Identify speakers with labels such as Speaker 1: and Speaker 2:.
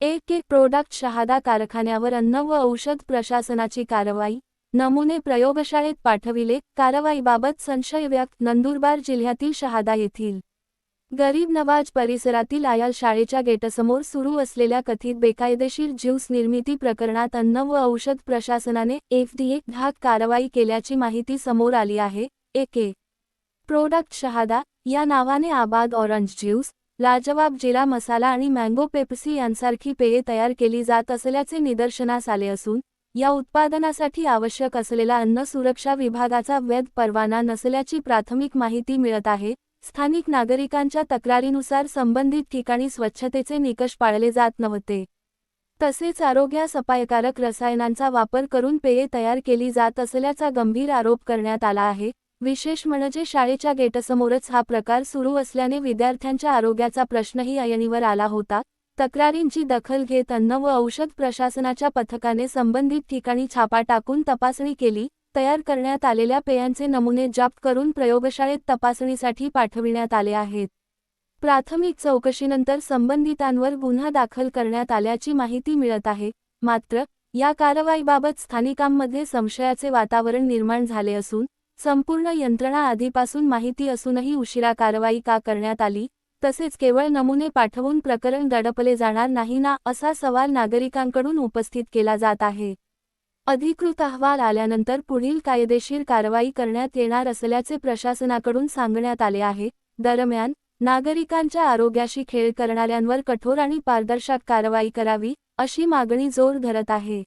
Speaker 1: एक प्रोडक्ट शहादा कारखान्यावर अन्न व औषध प्रशासनाची कारवाई, नमुने प्रयोगशाळेत पाठविले. कारवाईबाबत संशय व्यक्त. नंदुरबार जिल्ह्यातील शहादा येथील गरीब नवाज परिसरातील आयाल शाळेच्या गेटसमोर सुरू असलेल्या कथित बेकायदेशीर ज्यूस निर्मिती प्रकरणात अन्न व औषध प्रशासनाने FDA धाक कारवाई केल्याची माहिती समोर आली आहे. एक प्रोडक्ट शहादा या नावाने आबाद ऑरेंज ज्यूस, लाजवाब जिरा मसाला आणि मँगो पेप्सी यांसारखी पेये तयार केली जात असल्याचे निदर्शनास आले असून, या उत्पादनासाठी आवश्यक असलेला अन्न सुरक्षा विभागाचा वैध परवाना नसल्याची प्राथमिक माहिती मिळत आहे. स्थानिक नागरिकांच्या तक्रारीनुसार संबंधित ठिकाणी स्वच्छतेचे निकष पाळले जात नव्हते. तसेच आरोग्यास अपायकारक रसायनांचा वापर करून पेये तयार केली जात असल्याचा गंभीर आरोप करण्यात आला आहे. विशेष म्हणजे शाळेच्या गेटसमोरच हा प्रकार सुरू असल्याने विद्यार्थ्यांच्या आरोग्याचा प्रश्नही ऐरणीवर आला होता. तक्रारींची दखल घेत अन्न व औषध प्रशासनाच्या पथकाने संबंधित ठिकाणी छापा टाकून तपासणी केली. तयार करण्यात आलेल्या पेयांचे नमुने जप्त करून प्रयोगशाळेत तपासणीसाठी पाठविण्यात आले आहेत. प्राथमिक चौकशीनंतर संबंधितांवर गुन्हा दाखल करण्यात आल्याची माहिती मिळत आहे. मात्र या कारवाईबाबत स्थानिकांमध्ये संशयाचे वातावरण निर्माण झाले असून, संपूर्ण यंत्रणा आधीपासून माहिती असूनही उशिरा कारवाई का करण्यात आली, तसेच केवळ नमुने पाठवून प्रकरण दडपले जाणार नाही ना, असा सवाल नागरिकांकडून उपस्थित केला जात आहे. अधिकृत अहवाल आल्यानंतर पुढील कायदेशीर कारवाई करण्यात येणार असल्याचे प्रशासनाकडून सांगण्यात आले आहे. दरम्यान, नागरिकांच्या आरोग्याशी खेळ करणाऱ्यांवर कठोर आणि पारदर्शक कारवाई करावी, अशी मागणी जोर धरत आहे.